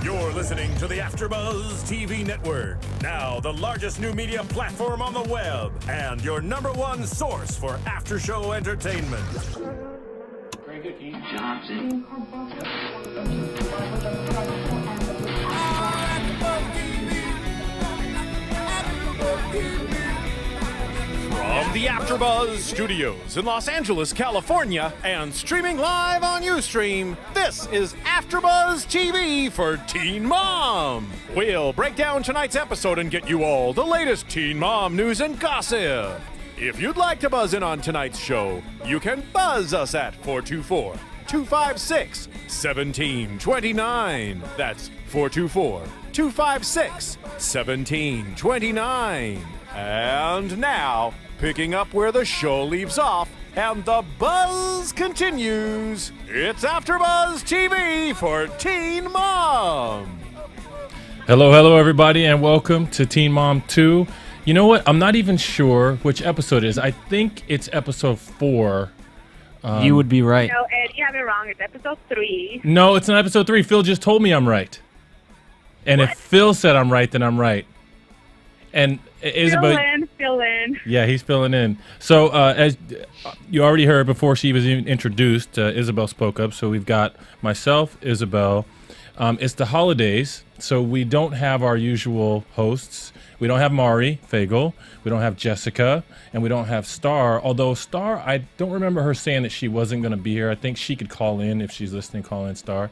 You're listening to the AFTERBUZZ TV Network, now the largest new media platform on the web, and your #1 source for after-show entertainment. Very good, Keith Johnson. From the AFTERBUZZ Studios in Los Angeles, California, and streaming live on Ustream, this is AFTERBUZZ TV for Teen Mom. We'll break down tonight's episode and get you all the latest Teen Mom news and gossip. If you'd like to buzz in on tonight's show, you can buzz us at 424-256-1729. That's 424-256-1729. And now, picking up where the show leaves off and the buzz continues, it's AFTERBUZZ TV for Teen Mom. Hello, everybody, and welcome to Teen Mom 2. You know what? I'm not even sure which episode it is. I think it's episode 4. You would be right. No, Ed, you have it wrong. It's episode 3. No, it's not episode 3. Phil just told me I'm right. And What? if Phil said I'm right, then I'm right. And Isabel, Fill in. yeah, he's filling in. So as you already heard before she was even introduced, Isabel spoke up. So we've got myself, Isabel. It's the holidays, so we don't have our usual hosts. We don't have Mari Fagel, we don't have Jessica, and we don't have Star. Although Star, I don't remember her saying that she wasn't going to be here. I think she could call in if she's listening. Call in, Star.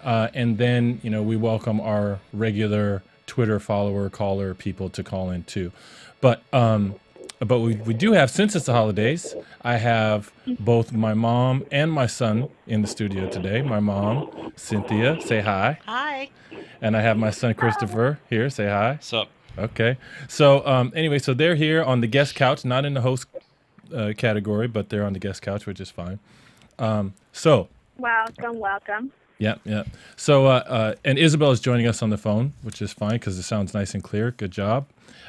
And then we welcome our regular Twitter follower, caller people to call in too. But we do have, since it's the holidays, I have both my mom and my son in the studio today. My mom, Cynthia, say hi. Hi. And I have my son Christopher here. Say hi. What's up? Okay. So anyway, so they're here on the guest couch, not in the host category, but they're on the guest couch, which is fine. So. Welcome. Yeah. So and Isabel is joining us on the phone, which is fine because it sounds nice and clear. Good job.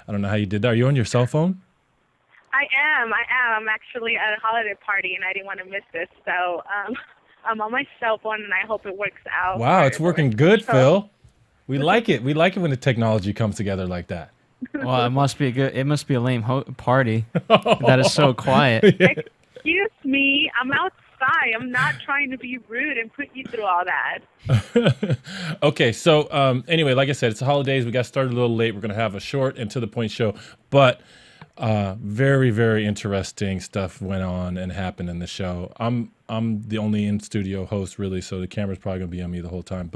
I don't know how you did that. Are you on your cell phone? I am. I'm actually at a holiday party, and I didn't want to miss this, so I'm on my cell phone, and I hope it works out. Wow, it's working good, Phil. We like it. We like it when the technology comes together like that. Well, it must be a good. It must be a lame party. That is so quiet. Excuse me. I'm outside. I'm not trying to be rude and put you through all that. Okay, so anyway, like I said, it's the holidays. We got started a little late. We're going to have a short and to the point show, but very, very interesting stuff went on and happened in the show. I'm the only in-studio host, really, so the camera's probably going to be on me the whole time.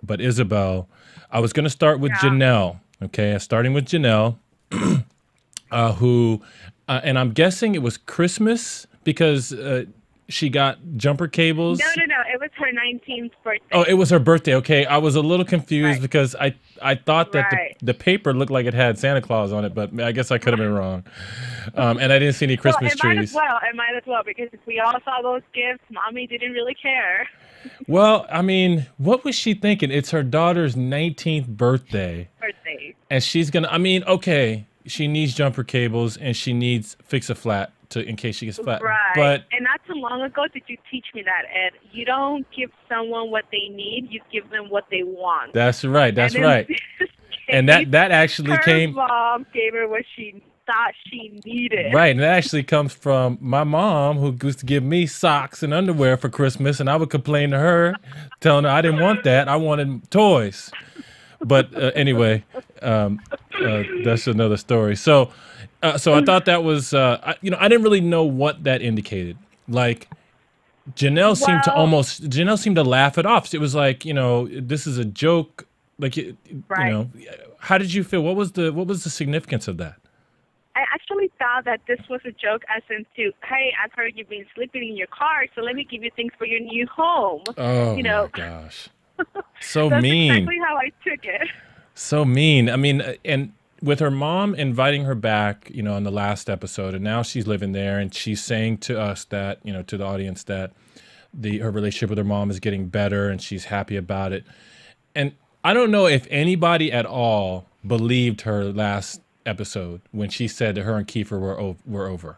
But Isabel, I was going to start with Jenelle, okay? Starting with Jenelle, who, and I'm guessing it was Christmas because she got jumper cables. No. It was her 19th birthday. Oh, it was her birthday. Okay, I was a little confused because I thought that the paper looked like it had Santa Claus on it, but I guess I could have been wrong. And I didn't see any Christmas trees. It might as well, because if we all saw those gifts, Mommy didn't really care. Well, I mean, what was she thinking? It's her daughter's 19th birthday. And she's going to, I mean, okay, she needs jumper cables and she needs Fix-A-Flat in case she gets flat. Right. But, and not too long ago did you teach me that, Ed. You don't give someone what they need, you give them what they want. That's right. That's right. And that actually came. Her mom gave her what she thought she needed. Right, and that actually comes from my mom, who used to give me socks and underwear for Christmas, and I would complain to her, telling her I didn't want that. I wanted toys. But anyway, that's another story. So I thought that was, I didn't really know what that indicated. Like, Jenelle seemed to laugh it off. It was like, this is a joke. Like, how did you feel? What was the significance of that? I actually thought that this was a joke, as into, hey, I've heard you've been sleeping in your car, so let me give you things for your new home. Oh, my gosh. So That's mean. That's exactly how I took it. So mean. I mean, and with her mom inviting her back, on the last episode, and now she's living there, and she's saying to us that, to the audience, that her relationship with her mom is getting better, and she's happy about it. And I don't know if anybody at all believed her last episode when she said that her and Kieffer were over.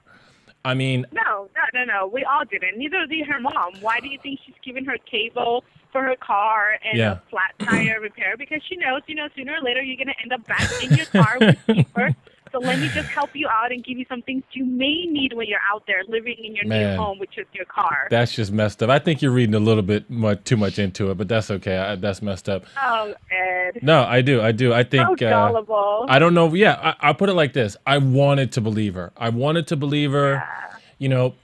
I mean, No, I don't know. We all didn't. Neither did her mom. Why do you think she's giving her cable for her car and a flat tire repair? Because she knows, sooner or later you're going to end up back in your car with Kieffer. So let me just help you out and give you some things you may need when you're out there living in your new home, which is your car. That's just messed up. I think you're reading a little bit too much into it, but that's okay. That's messed up. Oh, Ed. No, I do. I think. So gullible. I don't know. Yeah, I'll put it like this. I wanted to believe her.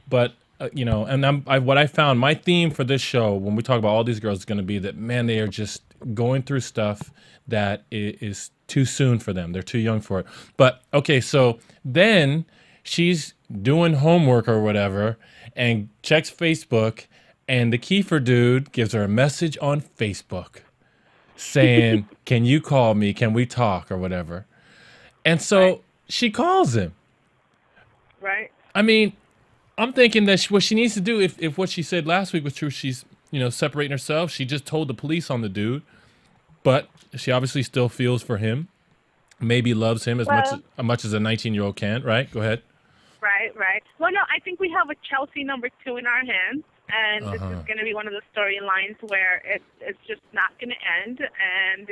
But and what I found, my theme for this show, when we talk about all these girls, is going to be that, man, they are just going through stuff that is too soon for them. They're too young for it. But, okay, so then she's doing homework or whatever and checks Facebook, and the Kieffer dude gives her a message on Facebook saying, can you call me? Can we talk or whatever? And so she calls him. Right. I mean, I'm thinking that what she needs to do, if what she said last week was true, she's, separating herself. She just told the police on the dude, but she obviously still feels for him, maybe loves him as much as a 19-year-old can, right? Go ahead. Right. Well, no, I think we have a Chelsea number 2 in our hands, and this is going to be one of the storylines where it's just not going to end. And,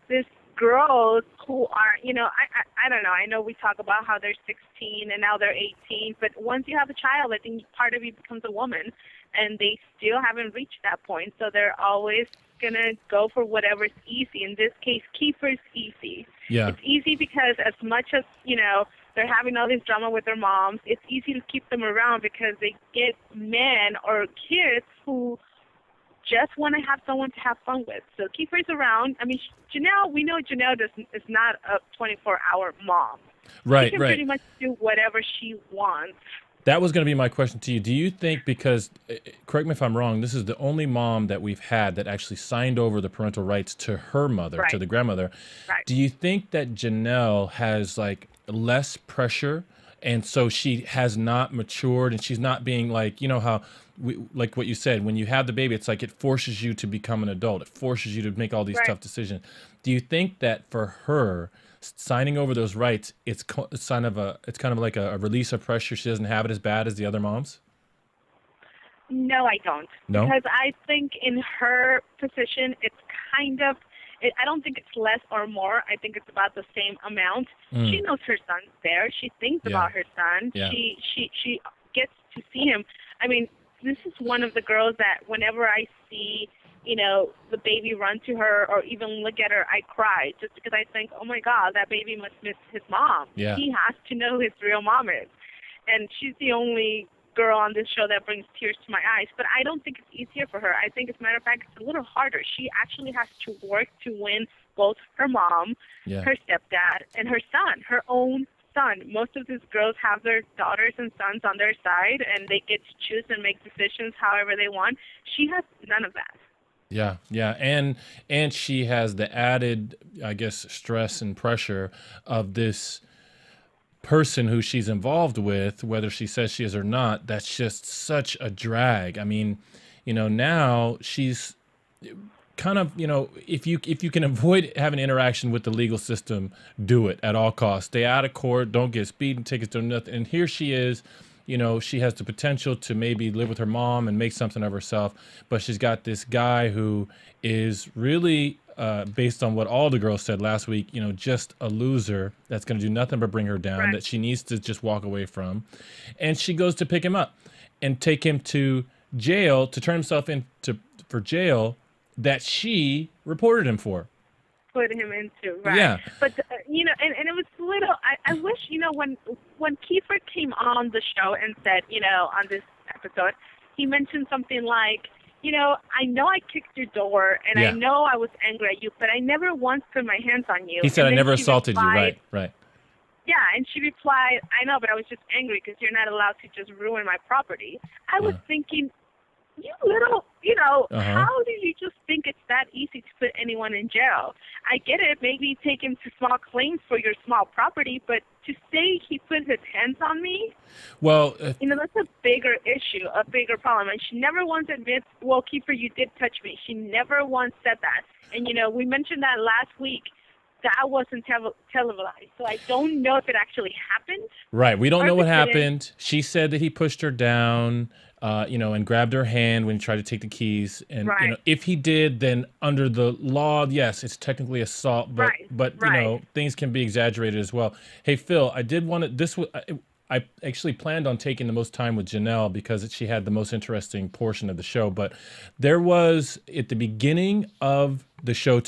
this girls who are, I don't know. I know we talk about how they're 16 and now they're 18, but once you have a child, I think part of you becomes a woman, and they still haven't reached that point. So they're always going to go for whatever's easy. In this case, Kieffer's easy. Yeah. It's easy because as much as, they're having all this drama with their moms, it's easy to keep them around because they get men or kids who just want to have someone to have fun with. So Kieffer's around. I mean, Jenelle, we know Jenelle is not a 24-hour mom. Right, she can pretty much do whatever she wants. That was going to be my question to you. Do you think, because, correct me if I'm wrong, this is the only mom that we've had that actually signed over the parental rights to her mother, to the grandmother. Right. Do you think that Jenelle has, less pressure, and so she has not matured, and she's not being how, like what you said, when you have the baby, it's like it forces you to become an adult. It forces you to make all these tough decisions. Do you think that for her, signing over those rights, it's kind of like a release of pressure? She doesn't have it as bad as the other moms? No, I don't. No? Because I think in her position, it's kind of, I don't think it's less or more. I think it's about the same amount. She knows her son's there. She thinks about her son. Yeah. She gets to see him. I mean, this is one of the girls that whenever I see, the baby run to her or even look at her, I cry just because I think, oh my God, that baby must miss his mom. Yeah. He has to know who his real mom is. And she's the only girl on this show that brings tears to my eyes. But I don't think it's easier for her. I think, as a matter of fact, it's a little harder. She actually has to work to win both her mom, her stepdad, and her son, her own son. Most of these girls have their daughters and sons on their side, and they get to choose and make decisions however they want. She has none of that. Yeah, and she has the added, I guess, stress and pressure of this person who she's involved with, whether she says she is or not. That's just such a drag. I mean, now she's kind of, if you can avoid having interaction with the legal system, do it at all costs. Stay out of court. Don't get speeding tickets. Do nothing. And here she is. She has the potential to maybe live with her mom and make something of herself, but she's got this guy who is really, based on what all the girls said last week, just a loser that's going to do nothing but bring her down, that she needs to just walk away from. And she goes to pick him up and take him to jail, to turn himself in for jail that she reported him for. Put him into, right? Yeah. But and it was a little. I wish when Kieffer came on the show and said, on this episode, he mentioned something like, I know I kicked your door and I know I was angry at you, but I never once put my hands on you. He said, I never assaulted you. Right. Yeah, and she replied, I know, but I was just angry because you're not allowed to just ruin my property. I was thinking, you little, how do you just think it's that easy to put anyone in jail? I get it. Maybe take him to small claims for your small property, but to say he put his hands on me, well, that's a bigger issue, a bigger problem. And she never once admits, well, Kieffer, you did touch me. She never once said that. And, we mentioned that last week, that wasn't televised. So I don't know if it actually happened. Right. We don't know what Didn't. happened. She said that he pushed her down, and grabbed her hand when he tried to take the keys. And if he did, then under the law, yes, it's technically assault. But things can be exaggerated as well. Hey, Phil, I did want to. I actually planned on taking the most time with Jenelle because she had the most interesting portion of the show. But there was at the beginning of the show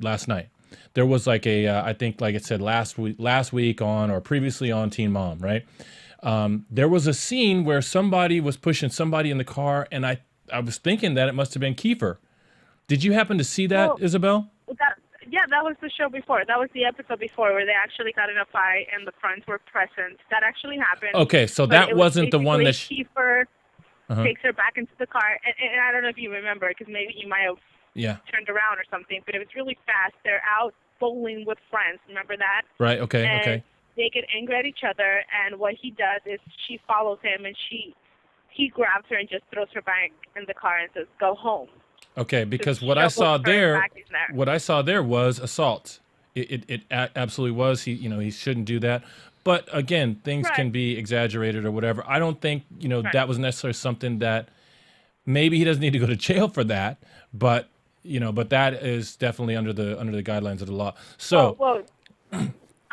last night. There was like I think like it said last week on or previously on Teen Mom, right? There was a scene where somebody was pushing somebody in the car, and I was thinking that it must have been Kieffer. Did you happen to see that, Isabel? That was the show before. That was the episode before where they actually got in a fight and the friends were present. That actually happened. Okay, so that wasn't the one that Kieffer takes her back into the car, and I don't know if you remember because maybe you might have turned around or something, but it was really fast. They're out bowling with friends. Remember that? Right. Okay. And they get angry at each other, and what he does is she follows him, and he grabs her and just throws her back in the car and says, "Go home." Okay, because what I saw there was assault. It absolutely was. He shouldn't do that. But again, things can be exaggerated or whatever. I don't think that was necessarily something that maybe he doesn't need to go to jail for that. But but that is definitely under the guidelines of the law. So.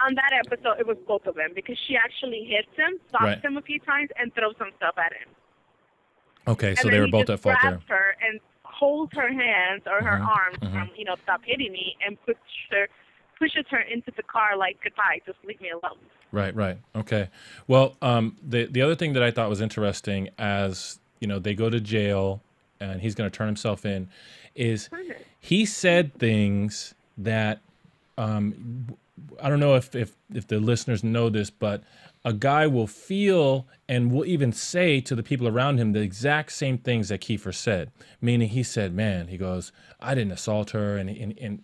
On that episode, it was both of them because she actually hits him, stops him a few times, and throws some stuff at him. Okay, so they were both at fault there. And her and holds her hands or her arms from, stop hitting me, and pushes her into the car like, goodbye, just leave me alone. Right. Okay. Well, the other thing that I thought was interesting as, they go to jail and he's going to turn himself in is he said things that, I don't know if the listeners know this, but a guy will feel and will even say to the people around him the exact same things that Kieffer said. Meaning he said, man, he goes, I didn't assault her and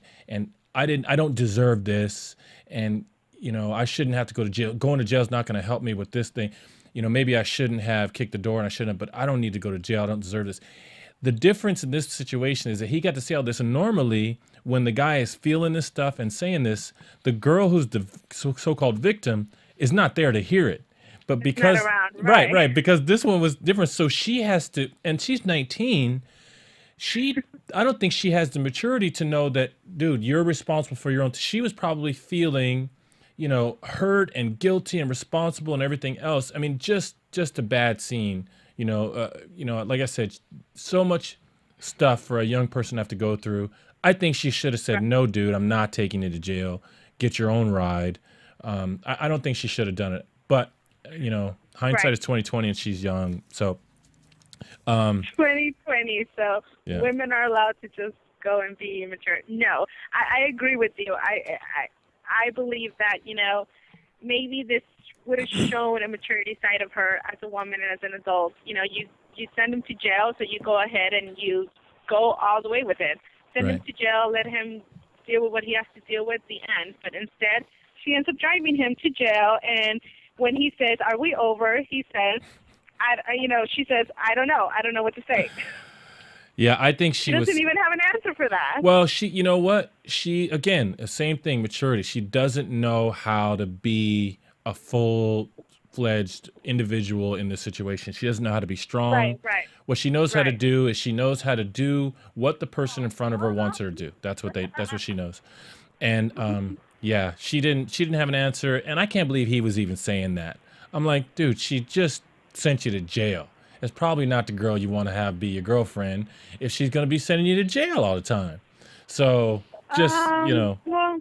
I don't deserve this. And, I shouldn't have to go to jail. Going to jail is not going to help me with this thing. Maybe I shouldn't have kicked the door and I shouldn't have, but I don't need to go to jail. I don't deserve this. The difference in this situation is that he got to see all this. And normally when the guy is feeling this stuff and saying this, the girl who's the so-called victim is not there to hear it. But because right, because this one was different. So she has to, and she's 19. I don't think she has the maturity to know that, dude, you're responsible for your own. She was probably feeling, hurt and guilty and responsible and everything else. I mean, just a bad scene. Like I said, so much stuff for a young person to have to go through. I think she should have said, no, dude, I'm not taking you to jail. Get your own ride. I don't think she should have done it. But, hindsight is 20/20 and she's young. So 20/20. So women are allowed to just go and be immature. No, I agree with you. I believe that, maybe this would have shown a maturity side of her as a woman and as an adult. You send him to jail, so you go ahead and you go all the way with it. Send him to jail, let him deal with what he has to deal with at the end. But instead, she ends up driving him to jail, and when he says, "Are we over?" he says, she says, "I don't know. I don't know what to say." Yeah, I think she doesn't even have an answer for that. Well, you know what? She, again, the same thing, maturity. She doesn't know how to be a full-fledged individual in this situation. She doesn't know how to be strong. Right. What she knows how to do is she knows how to do what the person in front of her wants her to do. That's what she knows. And yeah, she didn't have an answer, and I can't believe he was even saying that. I'm like, dude, she just sent you to jail. It's probably not the girl you want to have be your girlfriend if she's going to be sending you to jail all the time. So just, Well,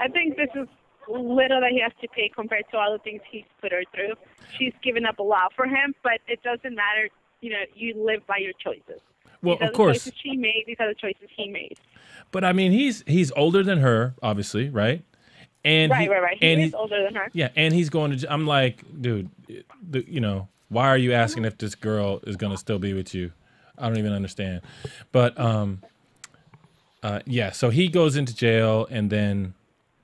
I think this is little that he has to pay compared to all the things he's put her through. She's given up a lot for him, but it doesn't matter. You live by your choices. Well, of course. The choices she made, these are the choices he made. But I mean, he's older than her, obviously, right? And right. He is older than her. Yeah, and he's going to. I'm like, dude, why are you asking if this girl is going to still be with you? I don't even understand. But yeah, so he goes into jail, and then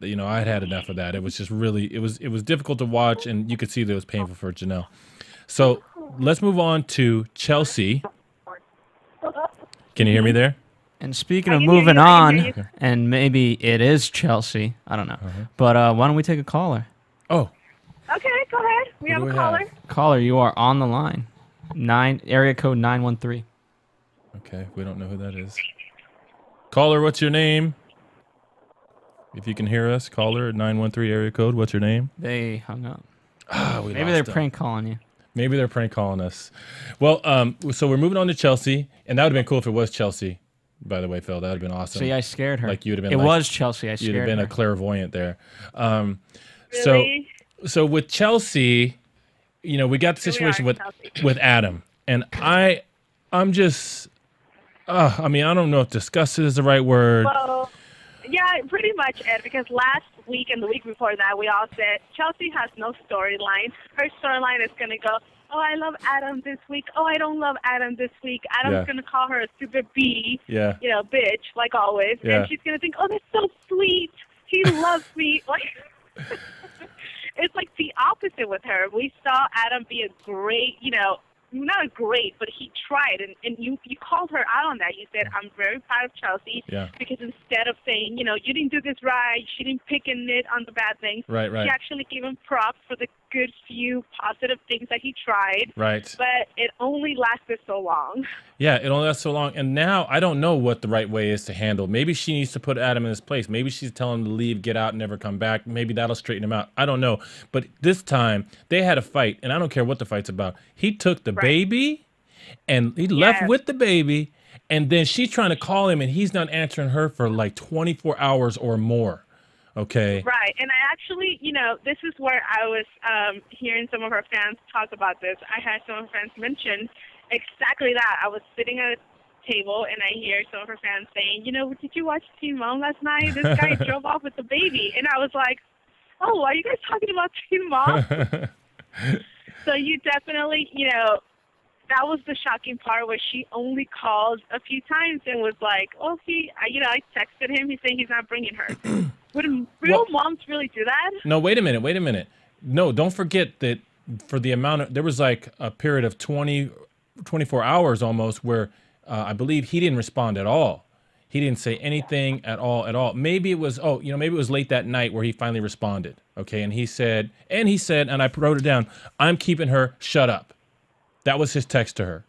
I had enough of that. It was just really, it was difficult to watch, and you could see that it was painful for Jenelle. So let's move on to Chelsea. Can you hear me there? And speaking I of can hear moving you, I can hear on, you. and maybe it is Chelsea. I don't know. But why don't we take a caller? Oh, Okay, go ahead. We have do a we caller. have? Caller, you are on the line. Area code 913. okay. We don't know who that is. Caller, what's your name? If you can hear us, caller at 913 area code. What's your name? They hung up. We Maybe lost they're them. prank calling you. Maybe they're prank calling us. Well, so we're moving on to Chelsea, and that would have been cool if it was Chelsea. By the way, Phil, that would have been awesome. See, I scared her. Like you'd have been. It like, was Chelsea. I scared You'd have been her. a clairvoyant there. Really? So with Chelsea, you know, we got the situation are, with Adam, and I'm just, I mean, I don't know if disgusted is the right word. Well, yeah, pretty much, Ed, because last week and the week before that, we all said Chelsea has no storyline. Her storyline is going to go, oh, I love Adam this week. Oh, I don't love Adam this week. Adam's going to call her a stupid bee, bitch, like always. Yeah. And she's going to think, oh, that's so sweet. He loves me. Like, it's like the opposite with her. We saw Adam be a great, not a great, but he tried, and you called her out on that. You said, I'm very proud of Chelsea because instead of saying, you didn't do this right, she didn't pick a nit on the bad things, Right. she actually gave him props for the good few positive things that he tried. Right. But it only lasted so long. Yeah, it only lasts so long. And now I don't know what the right way is to handle. Maybe she needs to put Adam in his place. Maybe she's telling him to leave, get out, and never come back. Maybe that'll straighten him out. I don't know. But this time, they had a fight, and I don't care what the fight's about. He took the baby, and he left with the baby, and then she's trying to call him, and he's not answering her for like 24 hours or more. Okay. Right. And I actually, this is where I was hearing some of her fans talk about this. I had some of her fans mention exactly that. I was sitting at a table and I hear some of her fans saying, did you watch Teen Mom last night? This guy drove off with the baby. And I was like, oh, are you guys talking about Teen Mom? So you definitely, that was the shocking part where she only called a few times and was like, oh, I texted him. He's saying he's not bringing her. Would real moms really do that? No, wait a minute. No, don't forget that for the amount of, there was like a period of 24 hours almost where I believe he didn't respond at all. He didn't say anything at all. Maybe it was, maybe it was late that night where he finally responded. Okay. And he said, and I wrote it down, I'm keeping her, shut up. That was his text to her.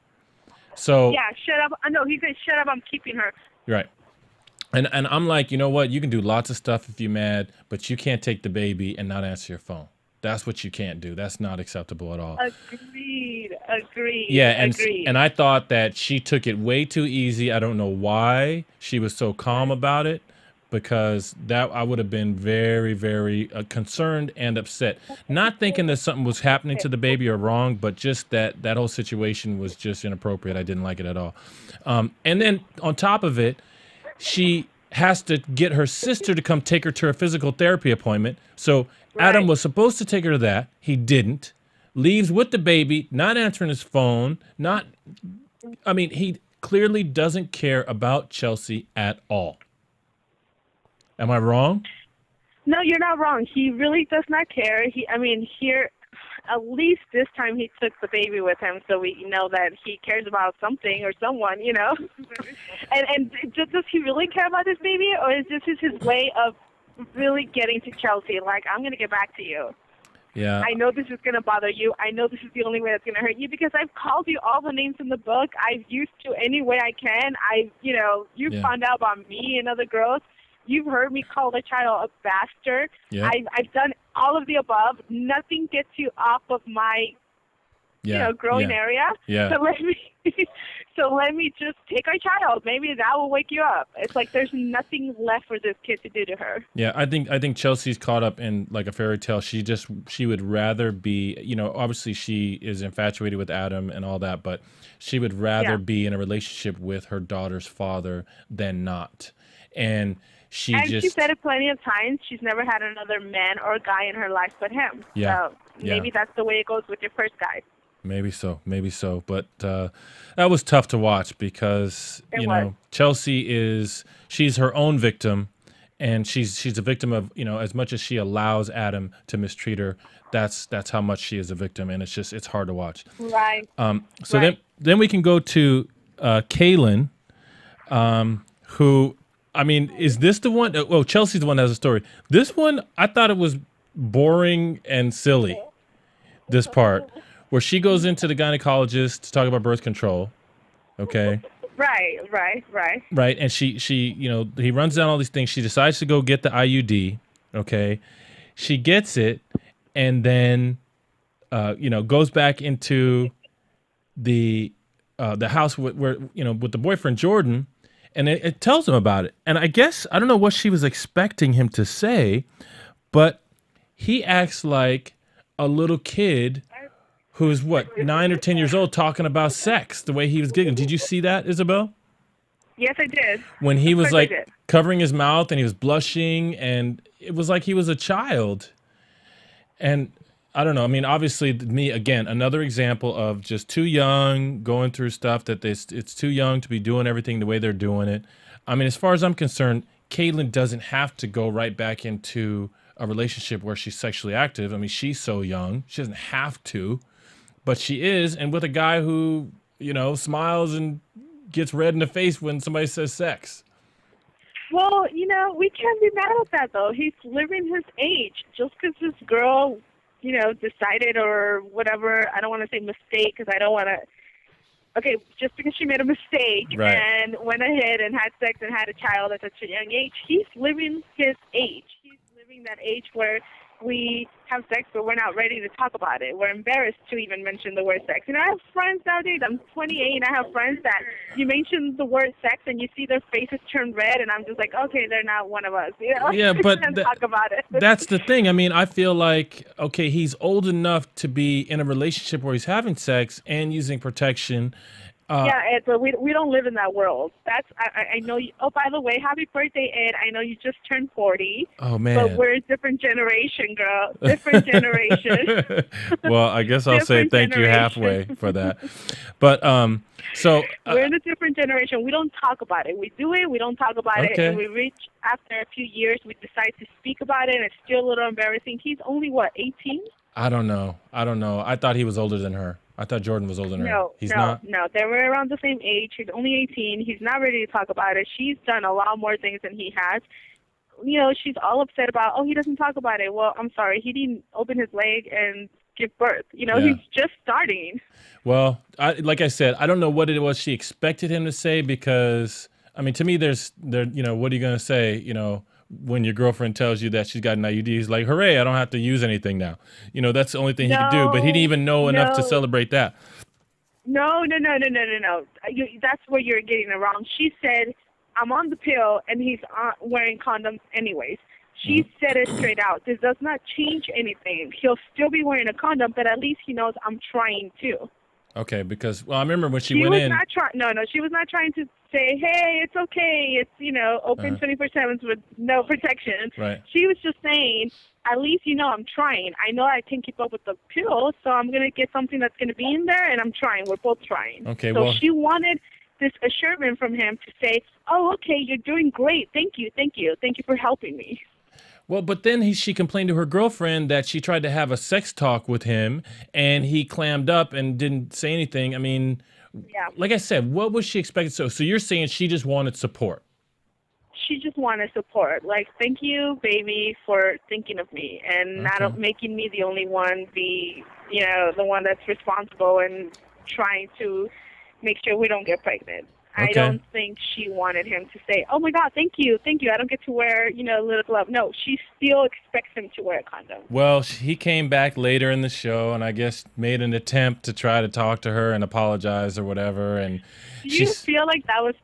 So. Yeah, shut up. No, he said, shut up, I'm keeping her. Right. And I'm like, you know what? You can do lots of stuff if you're mad, but you can't take the baby and not answer your phone. That's what you can't do. That's not acceptable at all. Agreed. Yeah, and I thought that she took it way too easy. I don't know why she was so calm about it, because that I would have been very, very concerned and upset. Not thinking that something was happening to the baby or wrong, but just that whole situation was just inappropriate. I didn't like it at all. And then on top of it, she has to get her sister to come take her to her physical therapy appointment. So Adam was supposed to take her to that. He didn't. Leaves with the baby, not answering his phone. He clearly doesn't care about Chelsea at all. Am I wrong? No, you're not wrong. He really does not care. Here, at least this time he took the baby with him, so we know that he cares about something or someone, And does he really care about this baby, or is this his way of really getting to Chelsea? Like, I'm going to get back to you. Yeah. I know this is going to bother you. I know this is the only way that's going to hurt you, because I've called you all the names in the book. I've used you any way I can. You've found out about me and other girls. You've heard me call the child a bastard. Yeah. I've done all of the above. Nothing gets you off of my, growing area. Yeah. So let me just take our child. Maybe that will wake you up. It's like there's nothing left for this kid to do to her. Yeah, I think Chelsea's caught up in like a fairy tale. She would rather be, obviously she is infatuated with Adam and all that, but she would rather be in a relationship with her daughter's father than not. And she said it plenty of times. She's never had another man or guy in her life but him. Yeah. So maybe that's the way it goes with your first guy. Maybe so. But that was tough to watch because, Chelsea she's her own victim, and she's a victim of, as much as she allows Adam to mistreat her, that's how much she is a victim, and it's hard to watch. Right. Then we can go to Kailyn, who, I mean, is this the one? Oh, Chelsea's the one that has a story. This one, I thought it was boring and silly. This part where she goes into the gynecologist to talk about birth control. Okay. Right. And she, you know, he runs down all these things. She decides to go get the IUD. Okay. She gets it and then, you know, goes back into the house where, you know, with the boyfriend, Jordan, and it tells him about it. And I guess, I don't know what she was expecting him to say, but he acts like a little kid who's what, 9 or 10 years old, talking about sex, the way he was giggling. Did you see that, Isabel? Yes, I did. When he was like covering his mouth and he was blushing, and it was like he was a child. And I don't know. I mean, obviously, me, again, another example of just too young, going through stuff that it's too young to be doing everything the way they're doing it. I mean, as far as I'm concerned, Kailyn doesn't have to go right back into a relationship where she's sexually active. I mean, she's so young. She doesn't have to. But she is, and with a guy who, you know, smiles and gets red in the face when somebody says sex. Well, you know, we can't be mad at that, though. He's living his age. Just because this girl, you know, decided or whatever, I don't want to say mistake because I don't want to. Okay, just because she made a mistake and went ahead and had sex and had a child at such a young age, he's living his age. He's living that age where we have sex, but we're not ready to talk about it. We're embarrassed to even mention the word sex. You know, I have friends nowadays, I'm 28, and I have friends that you mention the word sex and you see their faces turn red, and I'm just like, okay, they're not one of us. You know? Yeah, but talk about it. That's the thing. I mean, I feel like, okay, he's old enough to be in a relationship where he's having sex and using protection. Yeah, Ed, but we don't live in that world. That's I know you. Oh, by the way, happy birthday, Ed. I know you just turned 40. Oh, man. But we're a different generation, girl. Different generation. Well, I guess I'll say thank you halfway for that. But so we're in a different generation. We don't talk about it. We do it. We don't talk about it. And we reach after a few years, we decide to speak about it, and it's still a little embarrassing. He's only what, 18? I don't know. I thought he was older than her. I thought Jordan was older than her. He's not? No, they were around the same age. He's only 18. He's not ready to talk about it. She's done a lot more things than he has. You know, she's all upset about, oh, he doesn't talk about it. Well, I'm sorry. He didn't open his leg and give birth. You know, he's just starting. Well, like I said, I don't know what it was she expected him to say because, I mean, to me, you know, what are you going to say, you know, when your girlfriend tells you that she's got an IUD, he's like, hooray, I don't have to use anything now. You know, that's the only thing he could do, but he didn't even know enough to celebrate that. No. That's where you're getting it wrong. She said, I'm on the pill, and he's wearing condoms anyways. She said it straight out. This does not change anything. He'll still be wearing a condom, but at least he knows I'm trying to. Okay, because, well, I remember when she went in. She was not trying to say, hey, it's okay. It's, you know, open 24/7 with no protection. Right. She was just saying, at least, you know, I'm trying. I know I can keep up with the pill, so I'm going to get something that's going to be in there, and I'm trying. We're both trying. Okay, so she wanted this assurance from him to say, oh, okay, you're doing great. Thank you for helping me. Well, but then she complained to her girlfriend that she tried to have a sex talk with him, and he clammed up and didn't say anything. I mean, like I said, what was she expecting? So you're saying she just wanted support? She just wanted support. Like, thank you, baby, for thinking of me and not making me the only one be, you know, the one that's responsible and trying to make sure we don't get pregnant. Okay. I don't think she wanted him to say, oh, my God, thank you. I don't get to wear, you know, a little glove. No, she still expects him to wear a condom. Well, he came back later in the show and I guess made an attempt to try to talk to her and apologize or whatever. And do you feel like that was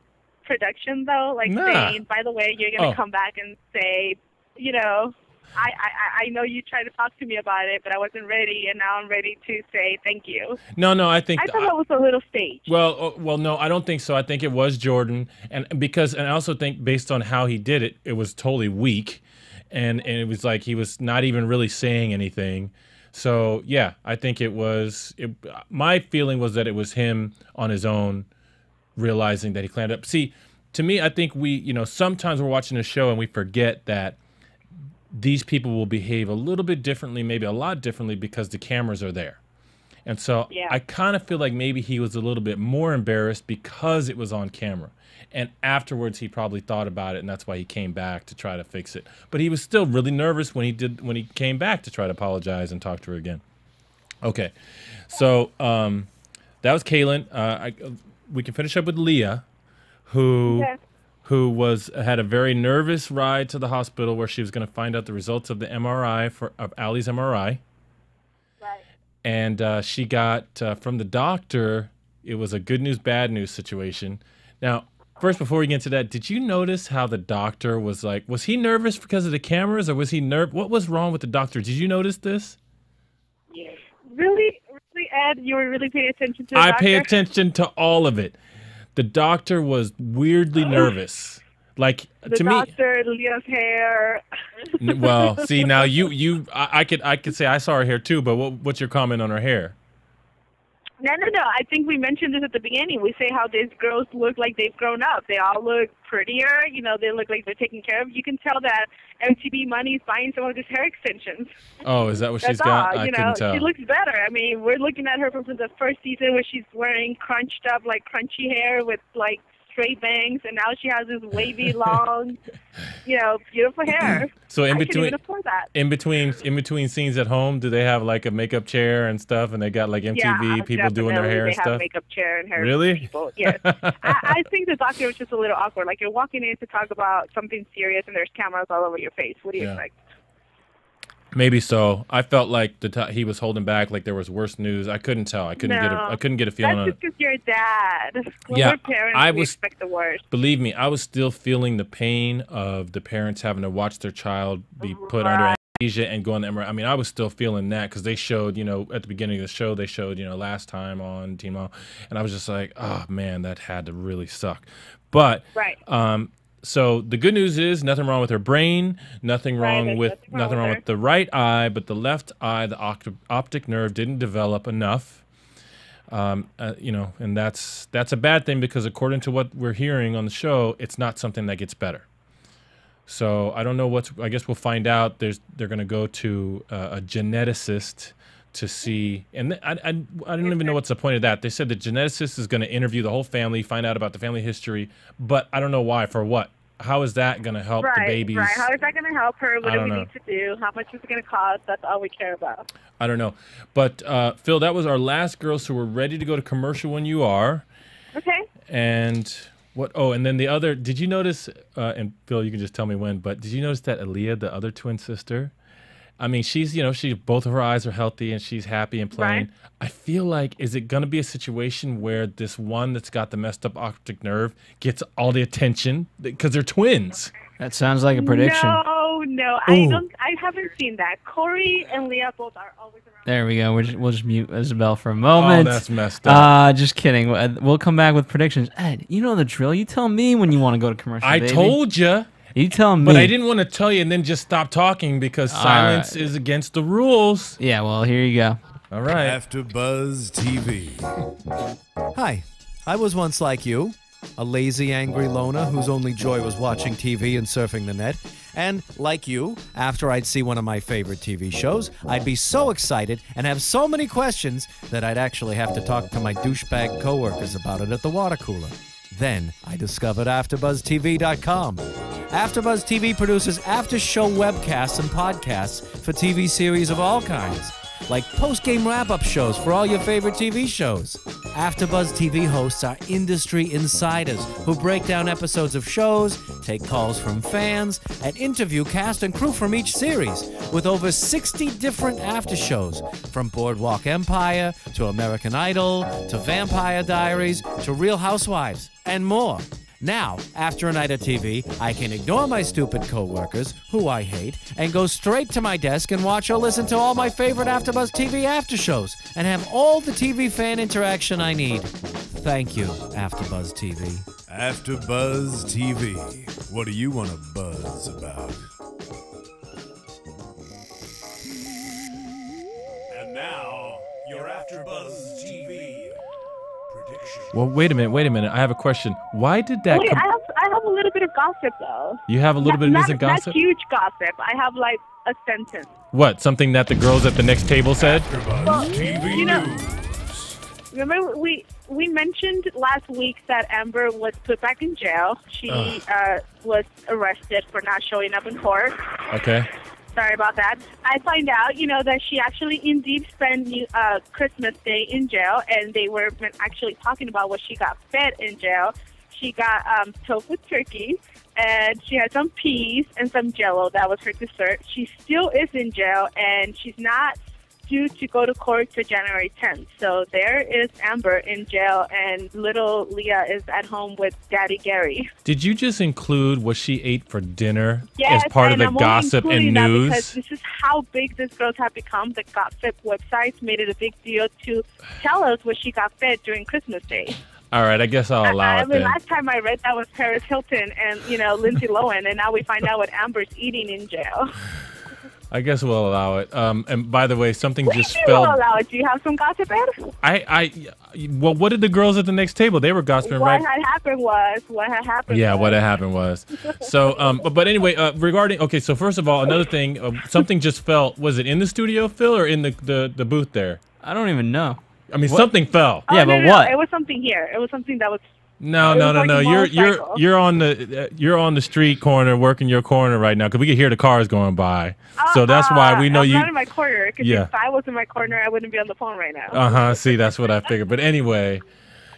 production, though? Like saying, by the way, you're going to come back and say, you know, I know you tried to talk to me about it, but I wasn't ready, and now I'm ready to say thank you. No, I think I thought that was a little staged. Well, no, I don't think so. I think it was Jordan, and I also think based on how he did it, it was totally weak, and it was like he was not even really saying anything. So yeah, I think it was. My feeling was that it was him on his own, realizing that he clammed up. See, to me, I think sometimes we're watching a show and we forget that these people will behave a little bit differently, maybe a lot differently, because the cameras are there. And so Yeah. I kind of feel like maybe he was a little bit more embarrassed because it was on camera. And afterwards, he probably thought about it, and that's why he came back to try to fix it. But he was still really nervous when he came back to try to apologize and talk to her again. Okay, so that was Kailyn. We can finish up with Leah, who had a very nervous ride to the hospital where she was going to find out the results of the MRI of Allie's MRI. Right. And she got from the doctor. It was a good news, bad news situation. Now, first, before we get into that, did you notice how the doctor was like? Was he nervous because of the cameras, or was he What was wrong with the doctor? Did you notice this? Yeah. Really, Ed, you were really paying attention to the I doctor? pay attention to all of it. The doctor was weirdly nervous. Like, to me, Leah's hair. well, see, now I could say I saw her hair too, but what's your comment on her hair? No. I think we mentioned this at the beginning. We say how these girls look like they've grown up. They all look prettier. You know, they look like they're taken care of. You can tell that MTV Money's buying some of these hair extensions. Oh, is that what she's That's got? all. I You couldn't know, tell. she looks better. I mean, we're looking at her from the first season where she's wearing crunched up, like crunchy hair with like straight bangs, and now she has this wavy, long, beautiful hair. So I couldn't even afford that. in between scenes at home, do they have like a makeup chair and stuff, and they got like MTV people doing their hair and stuff? They have makeup chair and hair. Really? People. Yes. I think the doctor was just a little awkward. Like you're walking in to talk about something serious, and there's cameras all over your face. What do you expect? Maybe so. I felt like he was holding back, like there was worse news. I couldn't tell. I couldn't get a feeling on it. That's just because you're a dad. When Yeah, we're parents, we expect the worst. Believe me, I was still feeling the pain of the parents having to watch their child be put under anesthesia and go on the MRI. I mean, I was still feeling that because they showed, at the beginning of the show, they showed, last time on Teen Mom, and I was just like, oh man, that had to really suck. But so the good news is nothing wrong with her brain, nothing wrong with the right eye, but the left eye, the optic nerve didn't develop enough. And that's a bad thing because according to what we're hearing on the show, it's not something that gets better. So I don't know I guess we'll find out. They're going to go to a geneticist to see, and I don't even know what's the point of that. They said the geneticist is going to interview the whole family, find out about the family history, but I don't know why. For what? How is that going to help the babies? Right. How is that going to help her? What do we need to do? How much is it going to cost? That's all we care about. I don't know. But Phil, that was our last girl, so we're ready to go to commercial when you are. Okay. And what? Oh, and then the other. Did you notice? And Phil, you can just tell me when. But did you notice that Aaliyah, the other twin sister? I mean, she's, both of her eyes are healthy and she's happy and playing. Right. I feel like, is it going to be a situation where this one that's got the messed up optic nerve gets all the attention because they're twins? That sounds like a prediction. No, I haven't seen that. Corey and Leah both are always around. There we go. We'll just mute Isabel for a moment. Oh, that's messed up. Just kidding. We'll come back with predictions. Ed, you know the drill. You tell me when you want to go to commercial, I told you. You tell me. But I didn't want to tell you and then just stop talking because silence is against the rules. Yeah, well, here you go. All right. AFTERBUZZ TV. Hi, I was once like you, a lazy, angry loner whose only joy was watching TV and surfing the net. And, like you, after I'd see one of my favorite TV shows, I'd be so excited and have so many questions that I'd actually have to talk to my douchebag coworkers about it at the water cooler. Then I discovered AfterBuzzTV.com. AfterBuzz TV produces after-show webcasts and podcasts for TV series of all kinds, like post-game wrap-up shows for all your favorite TV shows. AfterBuzz TV hosts are industry insiders who break down episodes of shows, take calls from fans, and interview cast and crew from each series, with over 60 different after-shows, from Boardwalk Empire to American Idol to Vampire Diaries to Real Housewives, and more. Now, after a night of TV, I can ignore my stupid coworkers, who I hate, and go straight to my desk and watch or listen to all my favorite AfterBuzz TV after shows, and have all the TV fan interaction I need. Thank you, AfterBuzz TV. AfterBuzz TV. What do you want to buzz about? And now, your AfterBuzz TV prediction. Well, wait a minute. I have a question. Why did that? Wait, I have have a little bit of gossip, though. You have a little bit of innocent gossip? Not huge gossip. I have, like, a sentence. What? Something that the girls at the next table said? AfterBuzz TV you know, News. Remember, we mentioned last week that Amber was put back in jail. She was arrested for not showing up in court. Okay. Sorry about that. I find out, that she actually indeed spent Christmas Day in jail, and they were actually talking about what she got fed in jail. She got toast with turkey, and she had some peas and some Jell-O. That was her dessert. She still is in jail, and she's not due to go to court to January 10th. So there is Amber in jail, and little Leah is at home with Daddy Gary. Did you just include what she ate for dinner Yes, as part of and the I'm only gossip and including that news? because this is how big these girls have become. The gossip websites made it a big deal to tell us what she got fed during Christmas Day. All right, I guess I'll allow I it mean, then. last time I read that was Paris Hilton and, Lindsay Lohan, and now we find out what Amber's eating in jail. I guess we'll allow it. And by the way, something just You spelled. will allow it. Do you have some gossip, Ed? Well, what did the girls at the next table? They were gossiping, What right? had happened was. What had happened was. So, but anyway, regarding, okay, so first of all, another thing, something just fell. Was it in the studio, Phil, or in the booth there? I don't even know. I mean, something fell. Oh, Yeah, no, but no, what? It was something here. It was something that was. No. like a motorcycle. You're on the street corner working your corner right now because we can hear the cars going by. So that's why we know I'm you. not in my corner, because Yeah. if I was in my corner, I wouldn't be on the phone right now. See, that's what I figured. But anyway,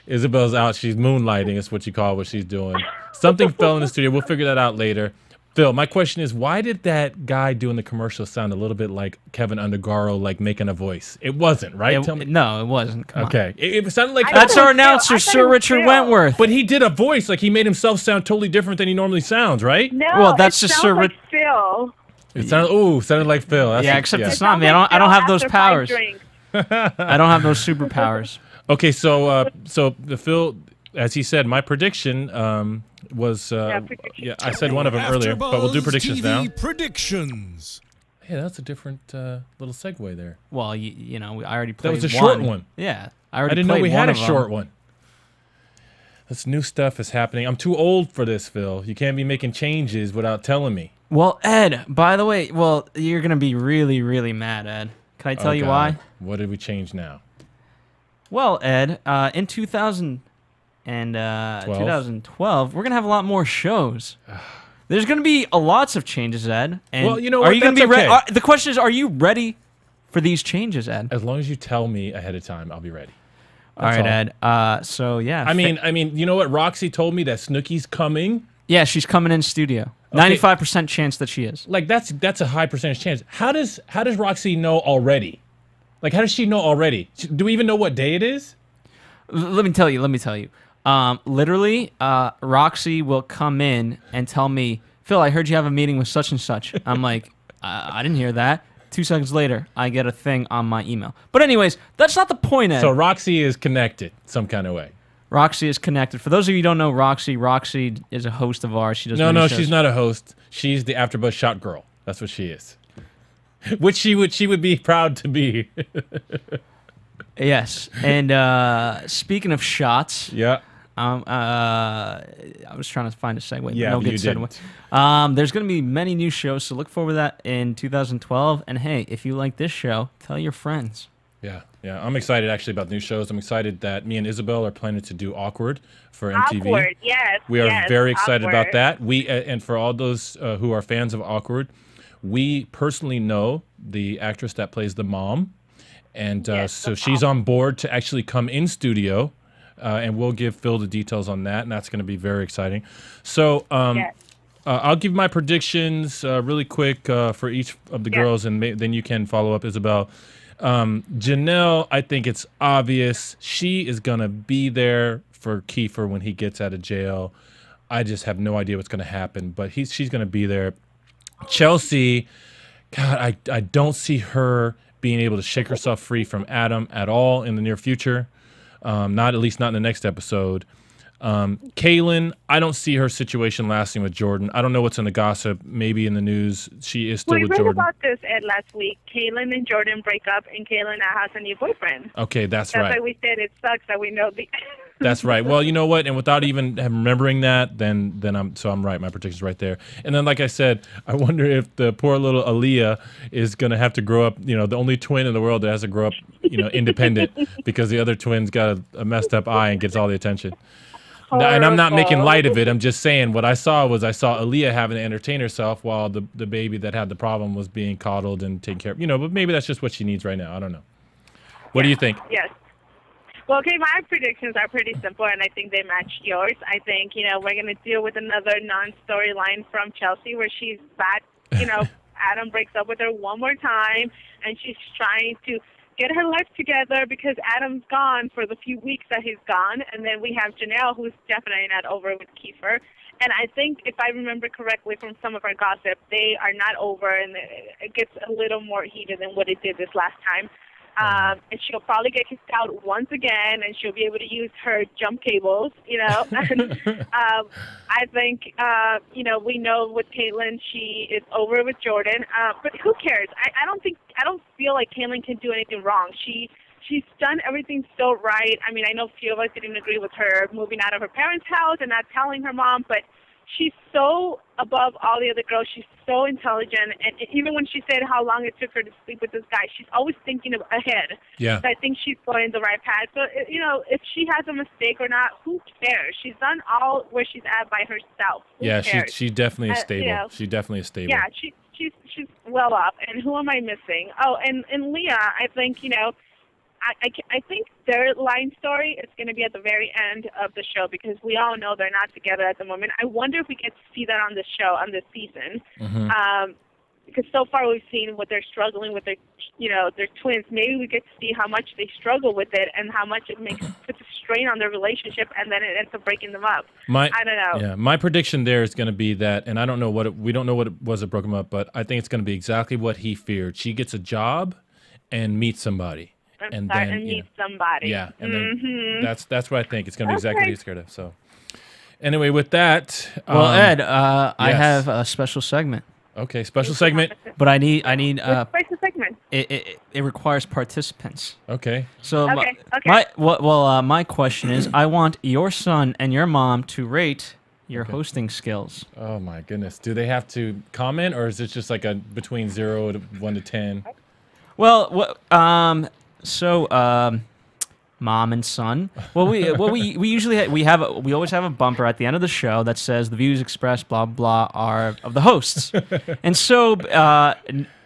Isabel's out. She's moonlighting. Is what you call what she's doing. Something fell in the studio. We'll figure that out later. Phil, my question is, why did that guy doing the commercial sound a little bit like Kevin Undergaro, like making a voice? It wasn't, right? Tell me. No, it wasn't. Come on. Okay. It sounded like That's our Phil. announcer, I thought Sir it was Richard Phil. Wentworth. But he did a voice, like he made himself sound totally different than he normally sounds, right? No, Well, that's it just sounds Sir like Phil. It sounded like Phil. That's Yeah, except yeah. it's not me. I don't have those powers. Drinks. I don't have those superpowers. Okay, so the Phil, as he said, my prediction was prediction. I said one of them earlier, but we'll do AfterBuzz predictions TV now. Predictions. Hey, that's a different little segue there. Well, I already played That was a short one. Yeah, I didn't know we had a short one. This new stuff is happening. I'm too old for this, Phil. You can't be making changes without telling me. Well, Ed, by the way, you're going to be really, really mad, Ed. Can I tell you why? What did we change now? Well, Ed, in 2012, we're going to have a lot more shows. There's going to be lots of changes, Ed. And Well, you know are what? you going to be That's ready? okay. The question is, are you ready for these changes, Ed? As long as you tell me ahead of time, I'll be ready. All right, Ed. So yeah. I mean, you know what? Roxy told me that Snooki's coming. Yeah, she's coming in studio. 95% chance that she is. Like that's a high percentage chance. How does Roxy know already? Like how does she know already? Do we even know what day it is? Let me tell you. Literally, Roxy will come in and tell me, Phil, I heard you have a meeting with such and such. I'm like, I didn't hear that. 2 seconds later, I get a thing on my email. But anyways, that's not the point, Ed. So Roxy is connected some kind of way. Roxy is connected. For those of you who don't know Roxy is a host of ours. She does many shows. She's not a host. She's the AfterBuzz shot girl. That's what she is. Which she would be proud to be. Yes. And speaking of shots, Yeah. I was trying to find a segue. Yeah, no but good you segue. didn't. There's going to be many new shows, so look forward to that in 2012. And hey, if you like this show, tell your friends. Yeah. I'm excited actually about new shows. I'm excited that me and Isabel are planning to do Awkward for MTV. Awkward, yes. We are very excited about Awkward. that. We and for all those who are fans of Awkward, we personally know the actress that plays the mom, and so she's on board to actually come in studio, and we'll give Phil the details on that, and that's going to be very exciting. So I'll give my predictions really quick for each of the girls, and then you can follow up, Isabel. Jenelle, I think it's obvious. She is going to be there for Kieffer when he gets out of jail. I just have no idea what's going to happen, but she's going to be there. Chelsea, God, I don't see her being able to shake herself free from Adam at all in the near future. At least not in the next episode. Kailyn, I don't see her situation lasting with Jordan. I don't know what's in the gossip. Maybe in the news she is still We with read Jordan. about this, Ed, last week. Kailyn and Jordan break up, and Kailyn now has a new boyfriend. Okay, that's That's right. why we said it sucks that we know the... That's right. Well, you know what? And without even remembering that, then I'm right. My prediction's right there. And then, like I said, I wonder if the poor little Leah is gonna have to grow up. You know, the only twin in the world that has to grow up, you know, independent because the other twin's got a messed up eye and gets all the attention. And I'm not making light of it. I'm just saying what I saw was Leah having to entertain herself while the baby that had the problem was being coddled and taken care of. You know, but maybe that's just what she needs right now. I don't know. What do you think? Yes. Well, okay, my predictions are pretty simple, and I think they match yours. I think, you know, we're going to deal with another non-storyline from Chelsea where she's back, you know, Adam breaks up with her one more time, and she's trying to get her life together because Adam's gone for the few weeks that he's gone. And then we have Jenelle, who's definitely not over with Kieffer. And I think, if I remember correctly from some of our gossip, they are not over, and it gets a little more heated than what it did this last time. And she'll probably get kicked out once again, and she'll be able to use her jump cables, you know. And, I think, you know, we know with Kailyn, she is over with Jordan. But who cares? I don't feel like Kailyn can do anything wrong. She's done everything so right. I mean, I know a few of us didn't agree with her moving out of her parents' house and not telling her mom, but she's so above all the other girls. She's so intelligent. And even when she said how long it took her to sleep with this guy, she's always thinking ahead. Yeah. So I think she's going the right path. So, you know, if she has a mistake or not, who cares? She's done all where she's at by herself. Who cares? She definitely is stable. You know, she definitely is stable. Yeah, she's well off. And who am I missing? Oh, and Leah, I think, you know, I think their line story is going to be at the very end of the show because we all know they're not together at the moment. I wonder if we get to see that on the show, on this season. Because so far we've seen what they're struggling with, their twins. Maybe we get to see how much they struggle with it and how much it puts a strain on their relationship, and then it ends up breaking them up. I don't know. Yeah, my prediction there is going to be that, and I don't know we don't know what it was that broke them up, but I think it's going to be exactly what he feared. She gets a job and meets somebody. And meet somebody. Yeah, and then that's what I think. It's going to be exactly what he's scared of. So, anyway, with that, well, Ed, I have a special segment. Okay, special segment. But I need special segment. It requires participants. Okay. So okay. My question is, I want your son and your mom to rate your hosting skills. Oh my goodness, do they have to comment, or is it just like a between 0 to 1 to 10? Well, So, mom and son. Well, we usually we always have a bumper at the end of the show that says the views expressed, blah blah, are of the hosts. And so,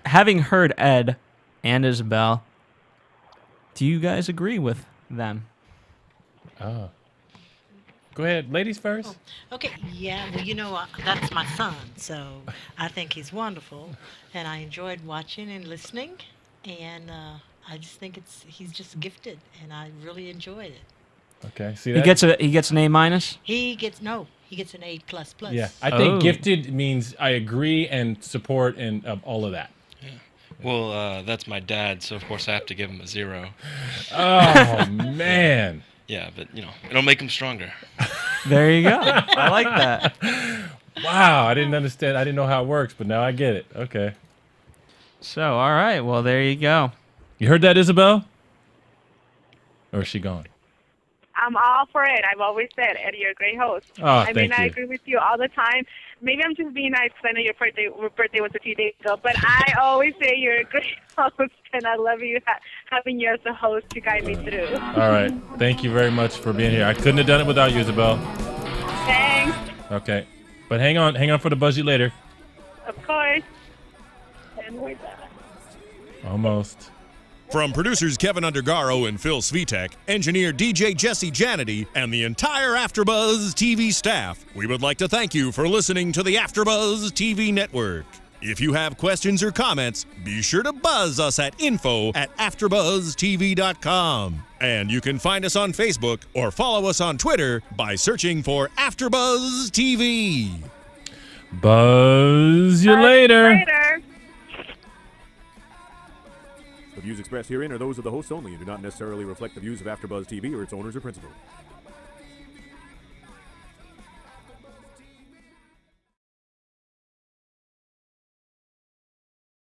having heard Ed and Isabel, do you guys agree with them? Oh. Go ahead, ladies first. Okay, yeah, well, you know, that's my son, so I think he's wonderful, and I enjoyed watching and listening, and I just think he's just gifted, and I really enjoyed it. Okay, see that? He gets an A-? He gets an A++. Yeah, I think gifted means I agree and support and all of that. Yeah. Well, that's my dad, so of course I have to give him a 0. Oh man. Yeah, but you know, it'll make him stronger. There you go. I like that. Wow, I didn't understand. I didn't know how it works, but now I get it. Okay. So, all right. Well, there you go. You heard that, Isabel? Or is she gone? I'm all for it. I've always said, Eddie, you're a great host. Oh, thank you. I agree with you all the time. Maybe I'm just being nice because I know your birthday was a few days ago, but I always say you're a great host, and I love you having you as a host to guide me through. All right. Thank you very much for being here. I couldn't have done it without you, Isabel. Thanks. Okay. But hang on for the buzz you later. Of course. And we're done. Almost. From producers Kevin Undergaro and Phil Svitek, engineer DJ Jesse Janity, and the entire AfterBuzz TV staff, we would like to thank you for listening to the AfterBuzz TV network. If you have questions or comments, be sure to buzz us at info@AfterBuzzTV.com. And you can find us on Facebook or follow us on Twitter by searching for AfterBuzz TV. Buzz you later. The views expressed herein are those of the hosts only and do not necessarily reflect the views of AfterBuzz TV or its owners or principals.